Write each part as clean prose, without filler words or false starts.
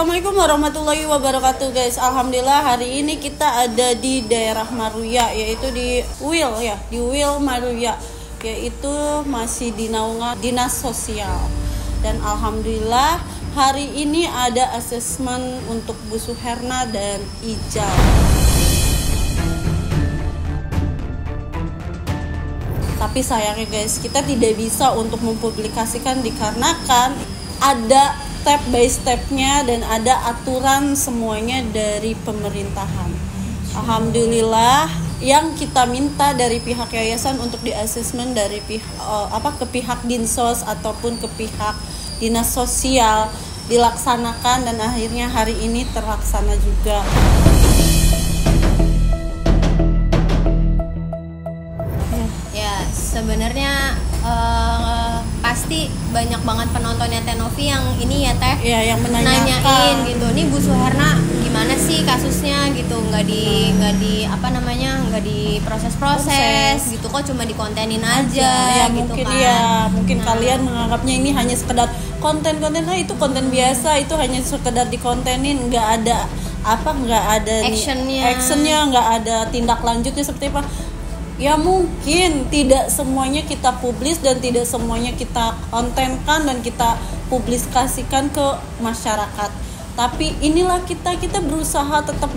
Assalamualaikum warahmatullahi wabarakatuh guys. Alhamdulillah hari ini kita ada di daerah Maruya, yaitu di UIL ya, di UIL Maruya, yaitu masih di naungan dinas sosial. Dan alhamdulillah hari ini ada asesmen untuk Bu Suherna dan Ijal. Tapi sayangnya guys, kita tidak bisa untuk mempublikasikan dikarenakan ada step by stepnya dan ada aturan semuanya dari pemerintahan. Alhamdulillah yang kita minta dari pihak yayasan untuk di asesmen dari ke pihak Dinsos ataupun ke pihak dinas sosial dilaksanakan dan akhirnya hari ini terlaksana juga. Ya sebenarnya pasti banyak banget penontonnya Tenovi yang ini ya Teh, ya, yang nanyain gitu, nih Bu Suherna gimana sih kasusnya gitu, nggak di proses gitu, kok cuma dikontenin aja ya, gitu mungkin kan. Mungkin kalian menganggapnya ini hanya sekedar konten itu konten biasa, itu hanya sekedar dikontenin, nggak ada actionnya, nggak ada tindak lanjutnya seperti apa. Ya mungkin tidak semuanya kita publis dan tidak semuanya kita kontenkan dan kita publikasikan ke masyarakat. Tapi inilah kita berusaha tetap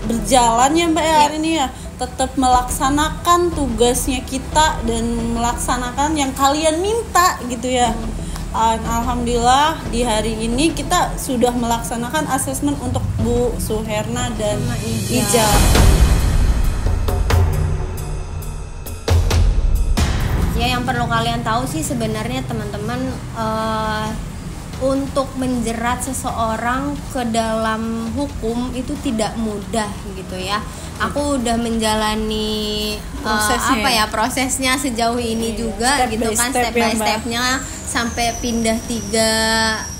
berjalan ya Mbak ya, hari ini ya, tetap melaksanakan tugasnya kita dan melaksanakan yang kalian minta gitu ya. Alhamdulillah di hari ini kita sudah melaksanakan asesmen untuk Bu Suherna dan Ijal. Ya yang perlu kalian tahu sih sebenarnya teman-teman, untuk menjerat seseorang ke dalam hukum itu tidak mudah gitu ya. Aku udah menjalani prosesnya sejauh ini juga gitu kan, step by stepnya sampai pindah 3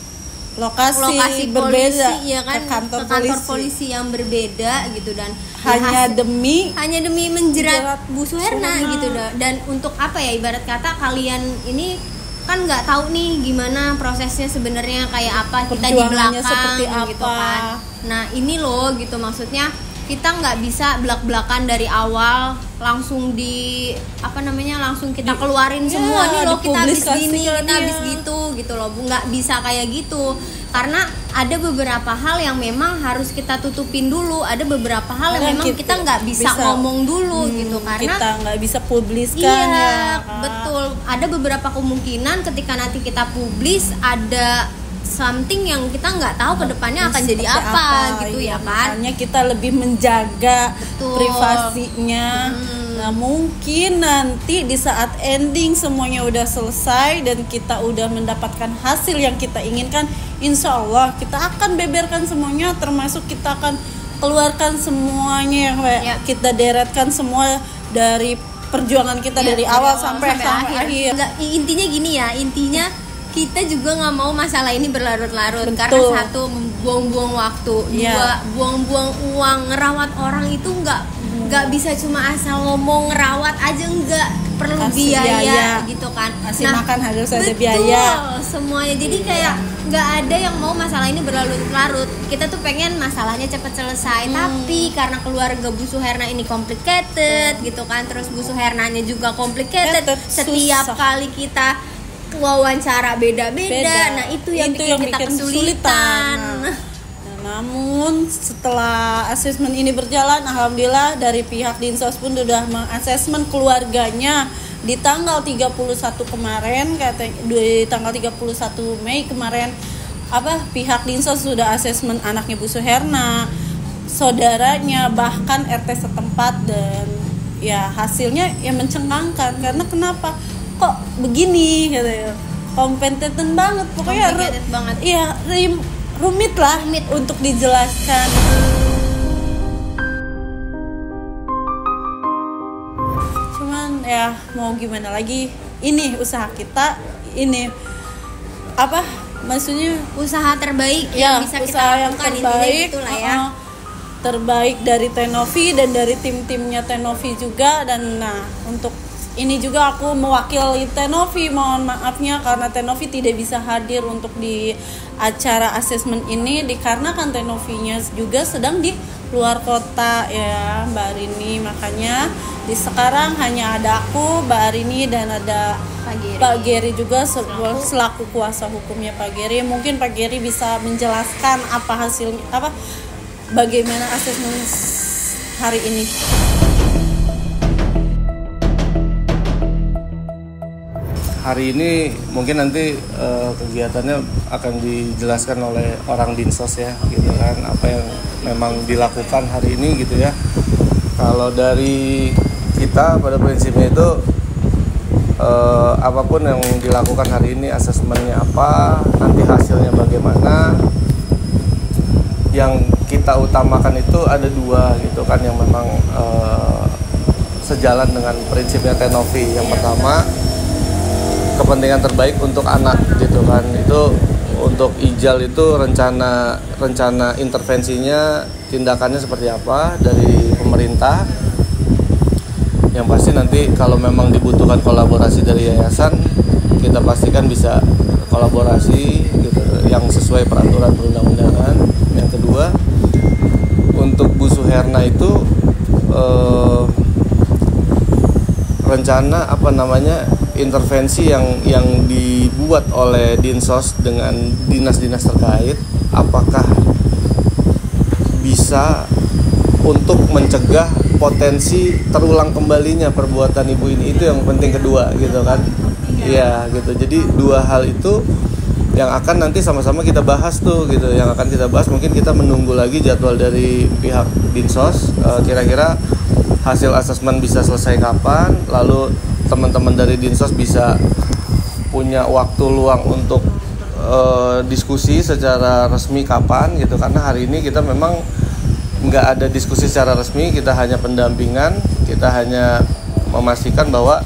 lokasi berbeda polisi, ya kan, ke kantor polisi yang berbeda gitu, dan hanya demi menjerat Bu Suherna gitu. Dan untuk apa ya, ibarat kata kalian ini kan nggak tahu nih gimana prosesnya sebenarnya kayak apa, kita di belakang seperti gitu apa kan. Nah ini loh gitu, maksudnya kita nggak bisa belak-belakan dari awal langsung langsung kita keluarin semua nih loh, kita habis gini, kita habis gitu loh Bu, nggak bisa kayak gitu, karena ada beberapa hal yang memang harus kita tutupin dulu, ada beberapa hal yang memang kita nggak bisa ngomong dulu gitu, karena kita nggak bisa publiskan. Betul, ada beberapa kemungkinan ketika nanti kita publis ada something yang kita nggak tahu kedepannya akan jadi apa gitu ya kan. Makanya kita lebih menjaga privasinya. Nah mungkin nanti di saat ending semuanya udah selesai dan kita udah mendapatkan hasil yang kita inginkan, insya Allah kita akan beberkan semuanya, termasuk kita akan keluarkan semuanya ya. Kita deretkan semua dari perjuangan kita dari awal sampai akhir. Intinya gini ya, kita juga nggak mau masalah ini berlarut-larut. Betul. Karena satu, buang-buang waktu, dua, buang-buang uang. Ngerawat orang itu nggak bisa cuma asal ngomong ngerawat aja, nggak perlu biaya gitu kan. Kasih makan harus ada biaya semuanya. Jadi kayak nggak ada yang mau masalah ini berlarut-larut. Kita tuh pengen masalahnya cepat selesai, tapi karena keluarga Bu Suherna ini complicated gitu kan, terus Bu Suhernanya juga complicated. Setiap kali kita wawancara beda-beda, nah itu yang bikin kita kesulitan. Namun setelah asesmen ini berjalan, alhamdulillah dari pihak Dinsos pun sudah mengasesmen keluarganya di tanggal 31 kemarin, di tanggal 31 Mei kemarin, pihak Dinsos sudah asesmen anaknya Bu Suherna, saudaranya, bahkan RT setempat, dan ya hasilnya ya mencengangkan. Karena kenapa kok begini gitu ya, kompeten banget pokoknya, iya rumit untuk dijelaskan. Cuman ya mau gimana lagi, ini usaha kita, ini maksudnya usaha terbaik yang bisa kita lakukan, terbaik itulah ya. Terbaik dari Tenovi dan dari tim-timnya Tenovi juga. Dan nah untuk ini juga aku mewakili Tenovi, mohon maafnya karena Tenovi tidak bisa hadir untuk di acara asesmen ini dikarenakan Tenovinya juga sedang di luar kota ya Mbak Arini. Makanya di sekarang hanya ada aku, Mbak Arini, dan ada Pak Geri juga selaku kuasa hukumnya Pak Geri. Mungkin Pak Geri bisa menjelaskan apa hasilnya, bagaimana asesmen hari ini. Hari ini mungkin nanti kegiatannya akan dijelaskan oleh orang Dinsos ya, gitu kan, apa yang memang dilakukan hari ini gitu ya. Kalau dari kita pada prinsipnya itu apapun yang dilakukan hari ini, asesmennya apa, nanti hasilnya bagaimana, yang kita utamakan itu ada dua gitu kan, yang memang sejalan dengan prinsipnya Tenovi. Yang pertama, kepentingan terbaik untuk anak gitu kan. Itu untuk IJAL itu rencana intervensinya, tindakannya seperti apa dari pemerintah. Yang pasti nanti kalau memang dibutuhkan kolaborasi dari yayasan, kita pastikan bisa kolaborasi gitu yang sesuai peraturan perundang-undangan. Yang kedua, untuk Bu Suherna itu rencana intervensi yang dibuat oleh Dinsos dengan dinas-dinas terkait, apakah bisa untuk mencegah potensi terulang kembalinya perbuatan ibu ini. Itu yang penting kedua gitu kan. Iya gitu. Jadi dua hal itu yang akan nanti sama-sama kita bahas tuh gitu. Yang akan kita bahas, mungkin kita menunggu lagi jadwal dari pihak Dinsos, kira-kira hasil asesmen bisa selesai kapan, lalu teman-teman dari Dinsos bisa punya waktu luang untuk diskusi secara resmi kapan gitu. Karena hari ini kita memang nggak ada diskusi secara resmi, kita hanya pendampingan, kita hanya memastikan bahwa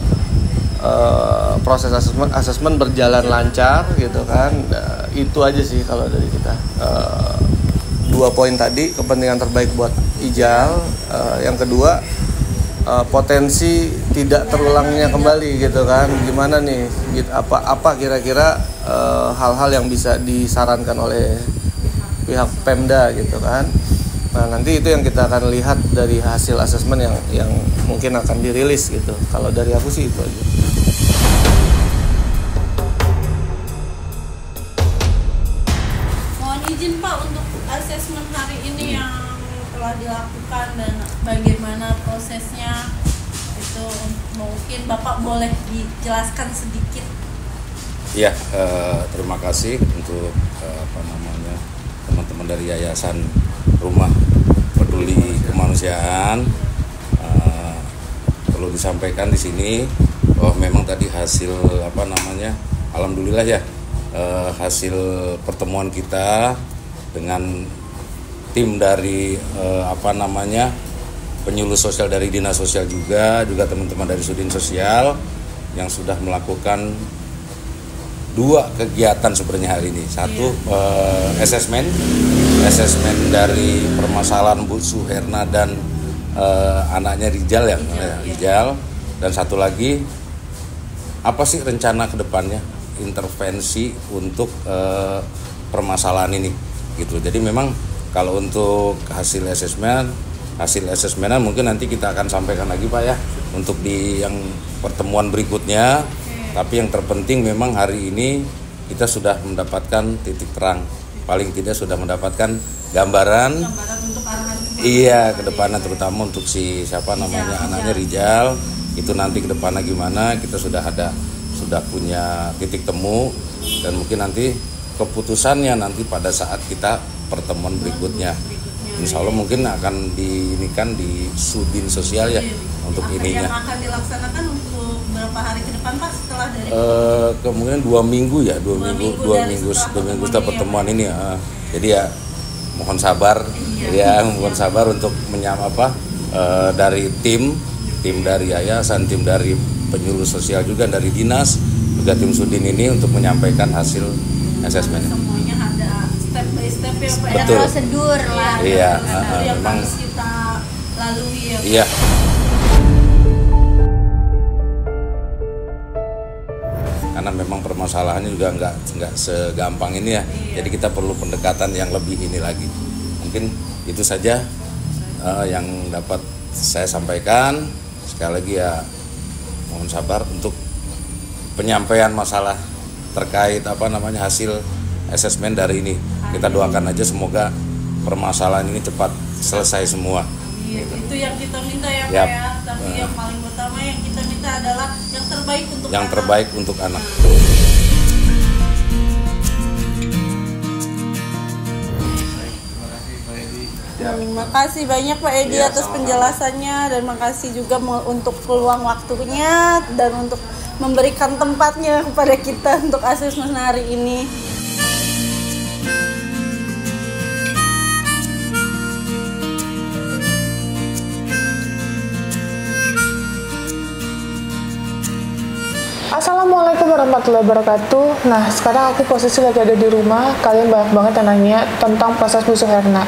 proses asesmen berjalan lancar gitu kan. Itu aja sih kalau dari kita. Dua poin tadi, kepentingan terbaik buat IJAL, yang kedua potensi tidak terulangnya kembali gitu kan. Gimana nih gitu, apa kira-kira hal-hal yang bisa disarankan oleh pihak Pemda gitu kan. Nah, nanti itu yang kita akan lihat dari hasil asesmen yang mungkin akan dirilis gitu. Kalau dari aku sih itu aja. Mohon izin Pak untuk asesmen hari ini yang telah dilakukan dan bagaimana prosesnya itu, mungkin Bapak boleh dijelaskan sedikit. Ya, terima kasih untuk teman-teman dari Yayasan Rumah Peduli Kemanusiaan. Perlu disampaikan di sini bahwa memang tadi hasil alhamdulillah ya, hasil pertemuan kita dengan tim dari penyuluh sosial dari Dinas Sosial juga teman-teman dari Sudin Sosial yang sudah melakukan dua kegiatan sebenarnya hari ini. Satu, asesmen dari permasalahan Bu Suherna dan anaknya Rijal ya, Rijal. Dan satu lagi, apa sih rencana ke depannya intervensi untuk permasalahan ini gitu. Jadi memang kalau untuk hasil asesmenan mungkin nanti kita akan sampaikan lagi Pak ya untuk di yang pertemuan berikutnya. Tapi yang terpenting memang hari ini kita sudah mendapatkan titik terang, paling tidak sudah mendapatkan gambaran untuk ke depannya, terutama untuk anaknya Rijal itu nanti ke depannya gimana, kita sudah punya titik temu, dan mungkin nanti keputusannya nanti pada saat kita pertemuan berikutnya. Insya Allah mungkin akan diinikan di Sudin Sosial ya untuk ininya. Yang akan dilaksanakan untuk berapa hari ke depan Pak setelah dari? Kemungkinan 2 minggu setelah pertemuan ini ya. Jadi ya mohon sabar mohon sabar untuk dari tim dari yayasan, tim dari penyuluh sosial juga dari dinas, juga tim Sudin ini untuk menyampaikan hasil asesmen. Semuanya ada step by step ya Pak. Betul. Ada prosedur lah. Iya, yang memang harus kita lalui ya Pak. Iya. karena memang permasalahannya juga nggak segampang ini ya. Jadi kita perlu pendekatan yang lebih ini lagi. Mungkin itu saja yang dapat saya sampaikan. Sekali lagi ya mohon sabar untuk penyampaian masalah terkait hasil asesmen dari ini. Kita doakan aja semoga permasalahan ini cepat selesai semua. Itu yang kita minta ya Pak ya. Tapi yang paling utama yang kita minta adalah yang terbaik untuk anak. Terima kasih banyak Pak Edi atas penjelasannya, dan makasih juga untuk peluang waktunya dan untuk memberikan tempatnya kepada kita untuk asesmen hari ini. Assalamualaikum warahmatullahi wabarakatuh. Nah, sekarang aku posisi lagi ada di rumah. Kalian banyak banget yang nanya tentang proses busuk hernia.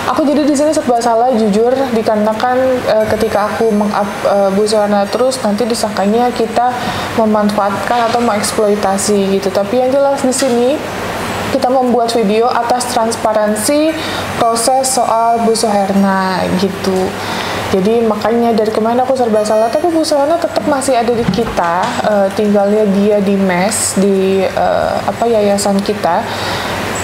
Aku jadi di sini serba salah jujur, dikarenakan ketika aku meng-up busuk hernia terus nanti disangkanya kita memanfaatkan atau mengeksploitasi gitu. Tapi yang jelas di sini kita membuat video atas transparansi proses soal busuk hernia gitu. Jadi makanya dari kemarin aku serba salah, tapi busuk hernia tetap masih ada di kita, tinggalnya dia di mes di yayasan kita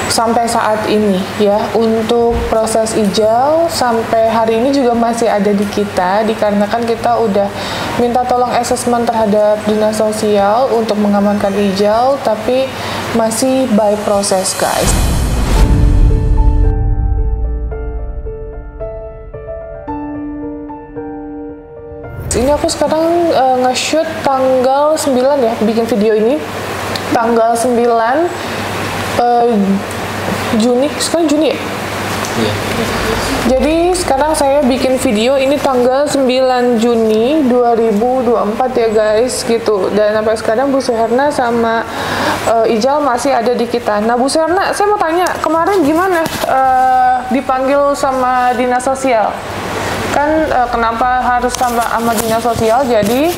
sampai saat ini ya. Untuk proses ijal sampai hari ini juga masih ada di kita, dikarenakan kita udah minta tolong asesmen terhadap dinas sosial untuk mengamankan ijal, tapi masih by proses guys. Ini aku sekarang nge-shoot tanggal 9 ya, bikin video ini tanggal 9 Juni, sekarang Juni ya? Iya. Jadi sekarang saya bikin video ini tanggal 9 Juni 2024 ya guys gitu. Dan sampai sekarang busuk hernia sama ijal masih ada di kita. Nah busuk hernia, saya mau tanya, kemarin gimana dipanggil sama dinas sosial? Kan kenapa harus sama dinas sosial? Jadi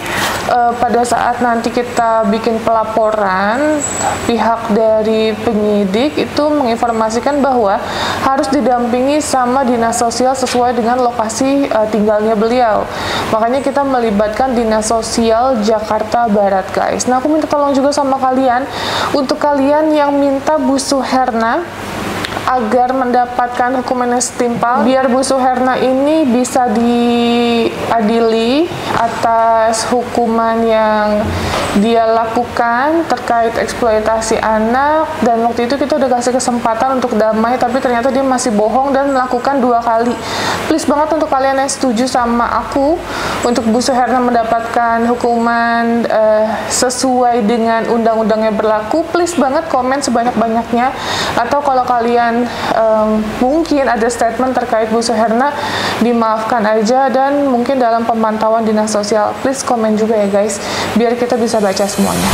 pada saat nanti kita bikin pelaporan, pihak dari penyidik itu menginformasikan bahwa harus didampingi sama dinas sosial sesuai dengan lokasi tinggalnya beliau. Makanya kita melibatkan dinas sosial Jakarta Barat guys. Nah aku minta tolong juga sama kalian, untuk kalian yang minta busuk hernia agar mendapatkan hukuman yang setimpal, biar busuk hernia ini bisa diadili atas hukuman yang dia lakukan terkait eksploitasi anak. Dan waktu itu kita udah kasih kesempatan untuk damai, tapi ternyata dia masih bohong dan melakukan 2 kali. Please banget untuk kalian yang setuju sama aku untuk busuk hernia mendapatkan hukuman sesuai dengan undang-undang yang berlaku, please banget komen sebanyak-banyaknya. Atau kalau kalian mungkin ada statement terkait busuk hernia, dimaafkan aja, dan mungkin dalam pemantauan dinas sosial please komen juga ya guys, biar kita bisa baca semuanya.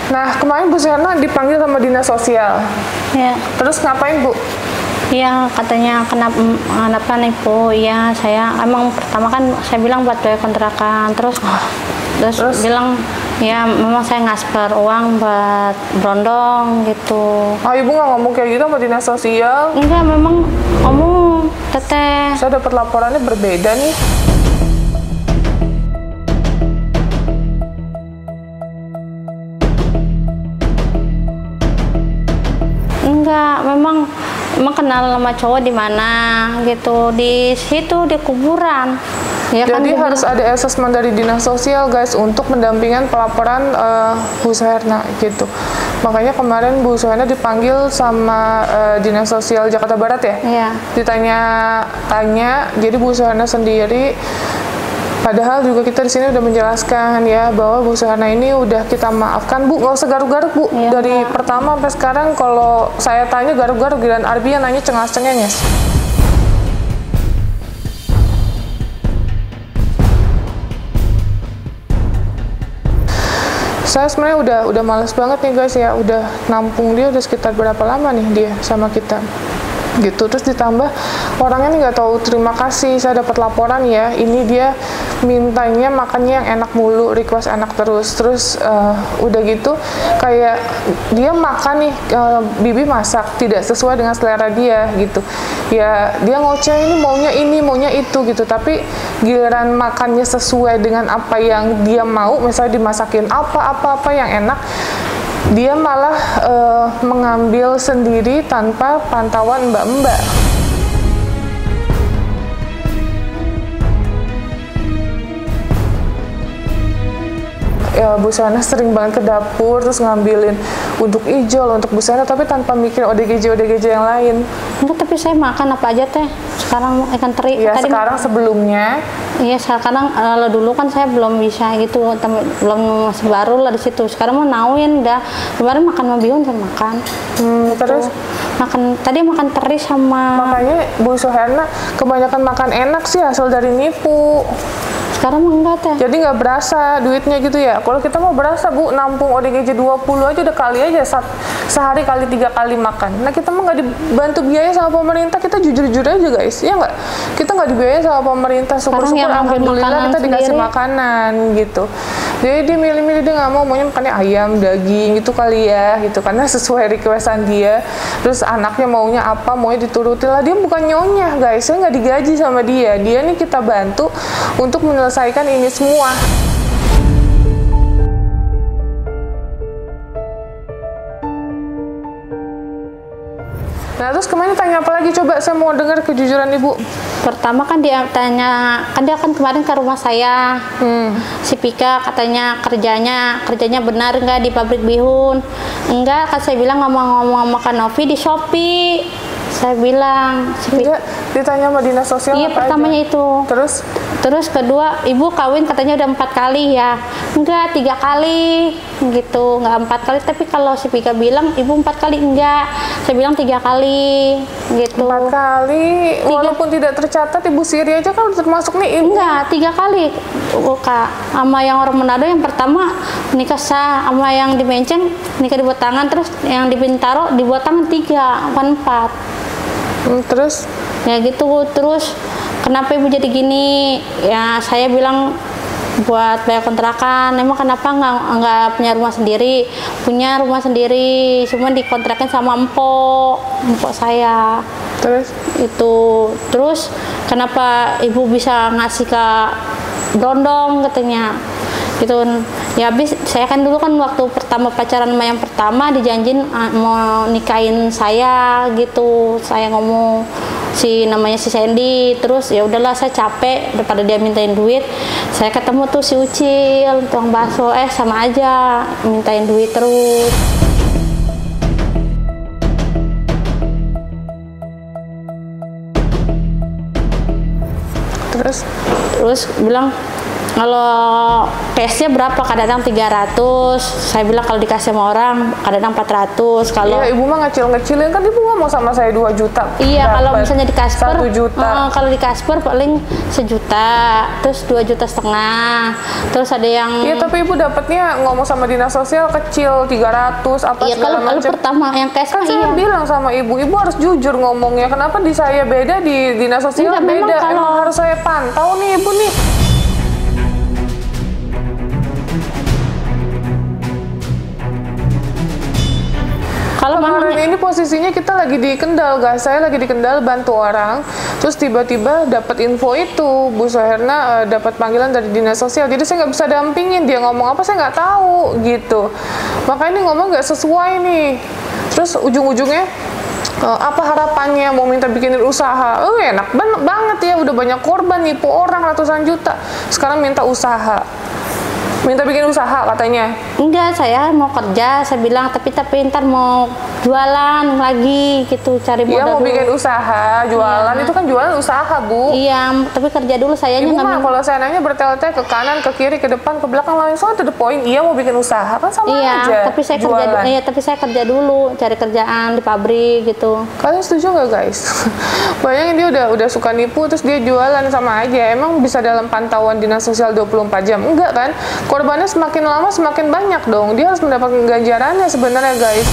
Nah kemarin Bu Serna dipanggil sama dinas sosial ya. Terus ngapain Bu? Iya, katanya kenapa nih Bu? Ya saya emang pertama kan saya bilang buat bayar kontrakan, terus bilang ya memang saya ngasper uang buat berondong gitu. Oh Ibu nggak ngomong kayak gitu sama dinas sosial? Enggak, memang ngomong Teteh. Saya dapat laporannya berbeda nih. Enggak, memang kenal sama cowok di mana gitu, di situ di kuburan. Ya, jadi kan harus ada asesmen dari dinas sosial guys untuk pendampingan pelaporan Bu Suherna gitu. Makanya kemarin Bu Suherna dipanggil sama dinas sosial Jakarta Barat ya. Iya. Ditanya-tanya, jadi Bu Suherna sendiri. Padahal juga kita di sini udah menjelaskan ya bahwa Bu Suherna ini udah kita maafkan Bu, nggak usah garuk-garuk Bu. Iya, dari Pak. pertama sampai sekarang kalau saya tanya garuk-garuk, dan Arbian nanya cengas-cengenges. Saya sebenarnya udah males banget nih guys ya, udah nampung dia udah sekitar berapa lama nih dia sama kita. gitu. Terus ditambah orangnya nih nggak tahu terima kasih. Saya dapat laporan ya, ini dia mintanya makannya yang enak mulu, request enak terus udah gitu kayak dia makan nih, bibi masak tidak sesuai dengan selera dia gitu ya, dia ngoceh ini maunya itu gitu, tapi giliran makannya sesuai dengan apa yang dia mau, misalnya dimasakin apa yang enak, dia malah mengambil sendiri tanpa pantauan mbak-mbak. Ya, Bu Sana sering banget ke dapur terus ngambilin untuk ijol, untuk Bu Sana, tapi tanpa mikir ODGJ yang lain. Enggak, tapi saya makan apa aja teh. Sekarang ikan teri. Ya sekarang sebelumnya. Iya, sekarang kalau dulu kan saya belum bisa gitu, belum masih baru lah di situ. Sekarang mau nauin dah. Kemarin makan sama bihun saya makan. Terus makan tadi makan teri sama. Makanya Bu Suherna kebanyakan makan enak sih hasil dari nipu. Sekarang enggak teh. Jadi nggak berasa duitnya gitu ya. Kalau kita mau berasa Bu, nampung ODGJ 20 aja udah kali aja sehari kali 3 kali makan. Nah kita mah nggak dibantu biaya sama pemerintah, kita jujur-jujur aja guys, ya nggak? Kita nggak dibiayai sama pemerintah, syukur-syukur alhamdulillah kita dikasih makanan gitu. Jadi dia milih-milih, dia nggak maunya makannya ayam, daging gitu kali ya, gitu karena sesuai requestan dia. Terus anaknya maunya apa, maunya dituruti lah. Dia bukan nyonya guys, saya nggak digaji sama dia. Dia nih kita bantu untuk menyelesaikan ini semua. Nah terus kemarin tanya apa lagi, coba saya mau dengar kejujuran Ibu. Pertama kan dia tanya, kan dia kan kemarin ke rumah saya, si Pika katanya kerjanya benar nggak di pabrik bihun? Enggak, kan saya bilang ngomong-ngomong makan Novi di Shopee. Saya bilang, enggak, ditanya sama dinas sosial. Iya, pertamanya aja itu. Terus kedua, ibu kawin katanya udah 4 kali ya. Enggak, 3 kali gitu, enggak 4 kali. Tapi kalau si Pika bilang ibu 4 kali, enggak, saya bilang 3 kali gitu. 4 kali, walaupun tidak tercatat Ibu Siri aja kan termasuk nih ibu. Enggak, 3 kali Kak. Sama yang orang Manado yang pertama nikah sah, sama yang di Menceng nikah dibuat tangan, terus yang di Bintaro dibuat tangan 3, bukan 4. Terus? Ya gitu, terus kenapa ibu jadi gini? Ya saya bilang buat bayar kontrakan. Emang kenapa nggak punya rumah sendiri? Punya rumah sendiri, cuma dikontrakin sama empok saya. Terus? Itu, terus kenapa ibu bisa ngasih ke Brondong katanya? Gitu ya, habis saya kan dulu kan waktu pertama pacaran sama yang pertama dijanjin mau nikahin saya gitu, saya ngomong namanya si Sandy. Terus ya udahlah, saya capek daripada dia mintain duit, saya ketemu tuh si Ucil tukang bakso, sama aja mintain duit terus. Terus bilang kalau cashnya berapa, kadang-kadang 300, saya bilang kalau dikasih sama orang kadang-kadang 400. Kalau iya, ibu mah ngecil-ngecilin kan, ibu ngomong sama saya 2 juta. Iya, kalau misalnya di Kasper 1 juta. Kalau di Kasper paling 1 juta, terus 2,5 juta. Terus ada yang iya, tapi ibu dapatnya ngomong sama dinas sosial kecil 300 apa iya, segala macam. Kalau pertama yang cash kan saya bilang sama ibu harus jujur ngomongnya. Kenapa di saya beda, di dinas sosial beda? Emang harus saya pantau nih ibu nih. Kalau kemarin ini posisinya kita lagi di Kendal guys, saya lagi di Kendal bantu orang, terus tiba-tiba dapat info itu Bu Suherna dapat panggilan dari dinas sosial, jadi saya nggak bisa dampingin, dia ngomong apa saya nggak tahu gitu, makanya ini ngomong nggak sesuai nih. Terus ujung-ujungnya apa harapannya, mau minta bikinin usaha, enak banget ya, udah banyak korban nipu orang ratusan juta, sekarang minta usaha. Minta bikin usaha katanya. Enggak, saya mau kerja, saya bilang tapi ntar mau jualan lagi gitu, cari modal. Iya, mau dulu. bikin usaha, jualan, itu kan jualan usaha Bu. Iya, tapi kerja dulu, saya Ibu mah kalau saya nanya bertele-tele ke kanan, ke kiri, ke depan, ke belakang, langsung to the point. Iya, mau bikin usaha kan sama aja. Tapi saya jualan. tapi saya kerja dulu, cari kerjaan di pabrik gitu. Kalian setuju nggak guys? Bayangin dia udah suka nipu, terus dia jualan, sama aja. Emang bisa dalam pantauan dinas sosial 24 jam? Enggak kan? Korbannya semakin lama semakin banyak dong. Dia harus mendapatkan ganjarannya sebenarnya guys.